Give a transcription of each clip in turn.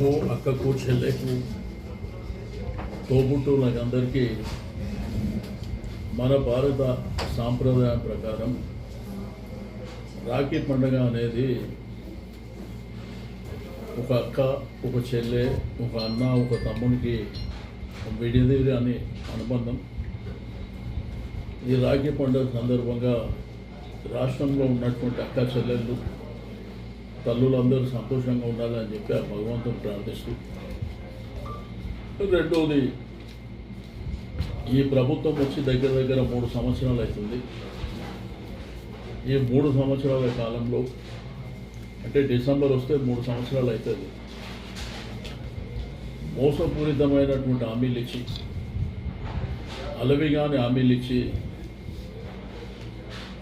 అన్నకు అక్కకు చెల్లెకు తోబుట్టువులకు అందరికీ మన భారత సాంప్రదాయం ప్రకారం రాఖీ పండుగ అనేది ఒక అక్క, ఒక చెల్లె, ఒక అన్న, ఒక తమ్మునికి విడిదిరి అని అనుబంధం. ఈ రాఖీ పండుగ సందర్భంగా రాష్ట్రంలో ఉన్నటువంటి అక్క చెల్లెళ్ళు తల్లులందరూ సంతోషంగా ఉండాలని చెప్పి ఆ భగవంతుని ప్రార్థిస్తూ, రెండవది ఈ ప్రభుత్వం వచ్చి దగ్గర దగ్గర 3 సంవత్సరాలు అవుతుంది. ఈ 3 సంవత్సరాల కాలంలో అంటే డిసెంబర్ వస్తే 3 సంవత్సరాలు అవుతుంది. మోసపూరితమైనటువంటి హామీలు ఇచ్చి, అలవిగాని హామీలు ఇచ్చి,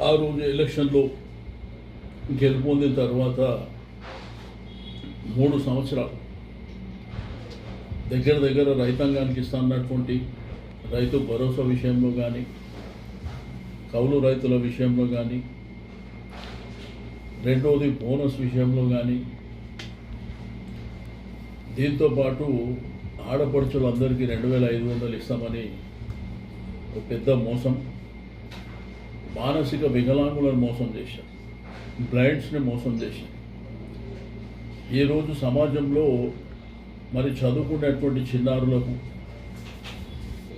ఆ రోజు ఎలక్షన్లో గెలుపొందిన తర్వాత 3 సంవత్సరాలు దగ్గర దగ్గర రైతాంగానికి ఇస్తున్నటువంటి రైతు భరోసా విషయంలో కానీ, కౌలు రైతుల విషయంలో కానీ, రెండవది బోనస్ విషయంలో కానీ, దీంతోపాటు ఆడపడుచులందరికీ 2500 ఇస్తామని ఒక పెద్ద మోసం. మానసిక వికలాంగులను మోసం చేశారు, బ్లైండ్స్ని మోసం చేశారు. ఈరోజు సమాజంలో మరి చదువుకునేటువంటి చిన్నారులకు,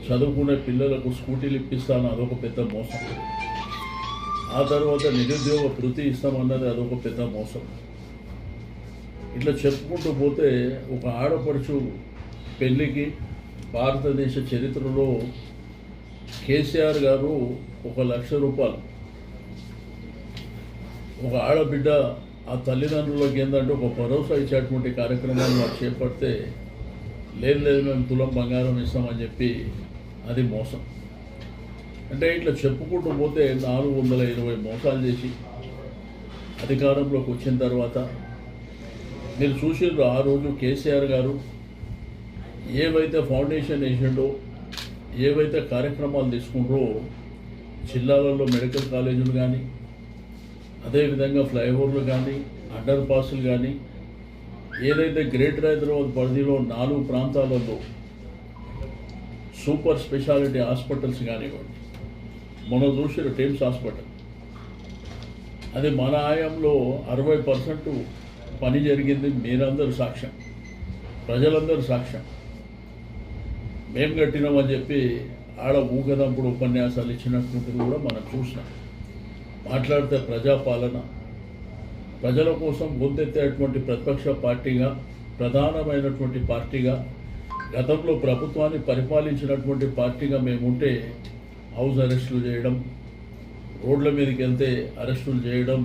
చదువుకునే పిల్లలకు స్కూటీలు ఇప్పిస్తాను, అదొక పెద్ద మోసం. ఆ తర్వాత నిరుద్యోగ భృతి ఇస్తామన్నది అదొక పెద్ద మోసం. ఇట్లా చెప్పుకుంటూ పోతే ఒక ఆడపడుచు పెళ్ళికి భారతదేశ చరిత్రలో కేసీఆర్ గారు 1,00,000 రూపాయలు, ఒక ఆడబిడ్డ ఆ తల్లిదండ్రులకు ఏంటంటే ఒక భరోసా ఇచ్చేటువంటి కార్యక్రమాన్ని వారు చేపడితే, లేదు మేము తులం బంగారం ఇస్తామని చెప్పి అది మోసం. అంటే ఇట్లా చెప్పుకుంటూ పోతే 420 మోసాలు చేసి అధికారంలోకి వచ్చిన తర్వాత మీరు చూసిర్రు. ఆ రోజు కేసీఆర్ గారు ఏవైతే ఫౌండేషన్ వేసిండో, ఏవైతే కార్యక్రమాలు తీసుకుంటారో, జిల్లాలలో మెడికల్ కాలేజీలు కానీ, అదేవిధంగా ఫ్లైఓవర్లు కానీ, అండర్ పాసులు కానీ, ఏదైతే గ్రేటర్ హైదరాబాద్ పరిధిలో 4 ప్రాంతాలలో సూపర్ స్పెషాలిటీ హాస్పిటల్స్ కానివ్వండి, మనం చూసిన టిమ్స్ హాస్పిటల్, అది మన ఆయంలో 60% పని జరిగింది. మీరందరూ సాక్ష్యం, ప్రజలందరూ సాక్ష్యం. మేము కట్టినామని చెప్పి ఆడ ఊగదంపుడు ఉపన్యాసాలు ఇచ్చినటువంటిది కూడా మనం చూసినాం. మాట్లాడితే ప్రజాపాలన, ప్రజల కోసం గొంతెత్తేటువంటి ప్రతిపక్ష పార్టీగా, ప్రధానమైనటువంటి పార్టీగా, గతంలో ప్రభుత్వాన్ని పరిపాలించినటువంటి పార్టీగా మేముంటే హౌస్ అరెస్టులు చేయడం, రోడ్ల మీదకి వెళ్తే అరెస్టులు చేయడం,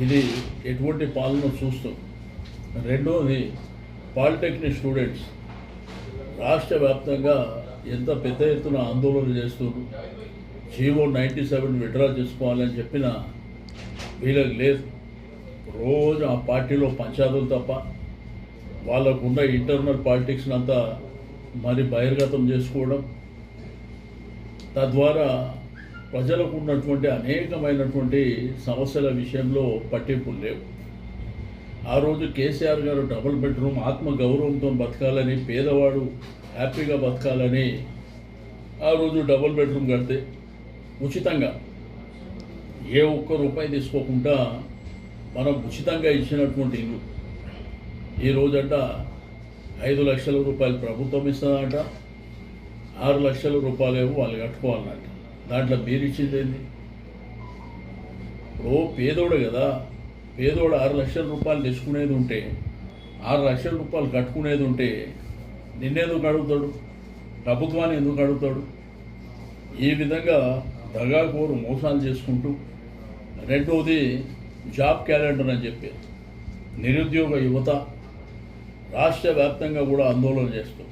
ఇది ఎటువంటి పాలన చూస్తాం. రెండోది పాలిటెక్నిక్ స్టూడెంట్స్ రాష్ట్ర వ్యాప్తంగా ఎంత పెద్ద ఎత్తున ఆందోళన చేస్తున్నారు. జీవో 97 విడ్రా చేసుకోవాలని చెప్పిన వీళ్ళకి లేదు. రోజు ఆ పార్టీలో పంచాదులు తప్ప వాళ్ళకున్న ఇంటర్నల్ పాలిటిక్స్ని అంతా మరి బహిర్గతం చేసుకోవడం, తద్వారా ప్రజలకు ఉన్నటువంటి అనేకమైనటువంటి సమస్యల విషయంలో పట్టింపులు లేవు. ఆ రోజు కేసీఆర్ గారు డబుల్ బెడ్రూమ్ ఆత్మ గౌరవంతో బతకాలని, పేదవాడు హ్యాపీగా బతకాలని ఆ రోజు డబుల్ బెడ్రూమ్ కడితే ఉచితంగా ఏ ఒక్క రూపాయి తీసుకోకుండా మనం ఉచితంగా ఇచ్చినటువంటి ఇల్లు ఈ రోజంట 5 లక్షల రూపాయలు ప్రభుత్వం ఇస్తుందంట, 6 లక్షల రూపాయలేమో వాళ్ళు కట్టుకోవాలన్నట. దాంట్లో మీరు ఇచ్చింది ఏంది? ఇప్పుడు పేదోడు కదా, పేదోడు 6 లక్షల రూపాయలు తెచ్చుకునేది ఉంటే, 6 లక్షల రూపాయలు కట్టుకునేది ఉంటే నిన్నెందుకు అడుగుతాడు? ప్రభుత్వాన్ని ఎందుకు అడుగుతాడు? ఈ విధంగా దగాకోరు మోసాలు చేసుకుంటూ, రెండవది జాబ్ క్యాలెండర్ అని చెప్పి నిరుద్యోగ యువత రాష్ట్ర వ్యాప్తంగా కూడా ఆందోళన చేస్తాం.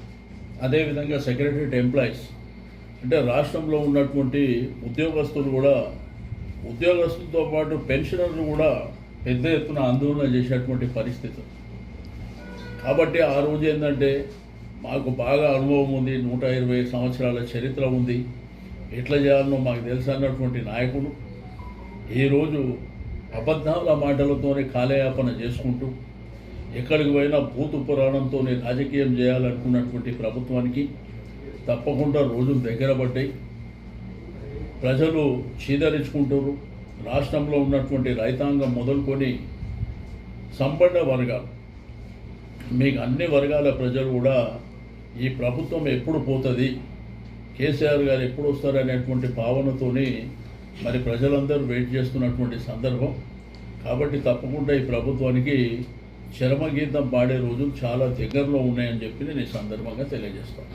అదేవిధంగా సెక్రటరియట్ ఎంప్లాయీస్ అంటే రాష్ట్రంలో ఉన్నటువంటి ఉద్యోగస్తులు కూడా, ఉద్యోగస్తులతో పాటు పెన్షనర్లు కూడా పెద్ద ఎత్తున ఆందోళన చేసేటువంటి పరిస్థితి. కాబట్టి ఆ రోజు ఏంటంటే మాకు బాగా అనుభవం ఉంది, 120 సంవత్సరాల చరిత్ర ఉంది, ఎట్లా చేయాలనో మాకు తెలుసు అన్నటువంటి నాయకులు ఈరోజు అబద్ధాల మాటలతోనే కాలయాపన చేసుకుంటూ ఎక్కడికి పోయినా భూతు పురాణంతో రాజకీయం చేయాలనుకున్నటువంటి ప్రభుత్వానికి తప్పకుండా రోజులు దగ్గర పడ్డాయి. ప్రజలు చీదరించుకుంటారు. రాష్ట్రంలో ఉన్నటువంటి రైతాంగం మొదలుకొని సంపన్న వర్గాలు, మీకు అన్ని వర్గాల ప్రజలు కూడా ఈ ప్రభుత్వం ఎప్పుడు పోతుంది, కేసీఆర్ గారు ఎప్పుడు వస్తారనేటువంటి భావనతోని మరి ప్రజలందరూ వెయిట్ చేస్తున్నటువంటి సందర్భం. కాబట్టి తప్పకుండా ఈ ప్రభుత్వానికి చరమగీతం పాడే రోజులు చాలా దగ్గరలో ఉన్నాయని చెప్పి నేను ఈ సందర్భంగా తెలియజేస్తాను.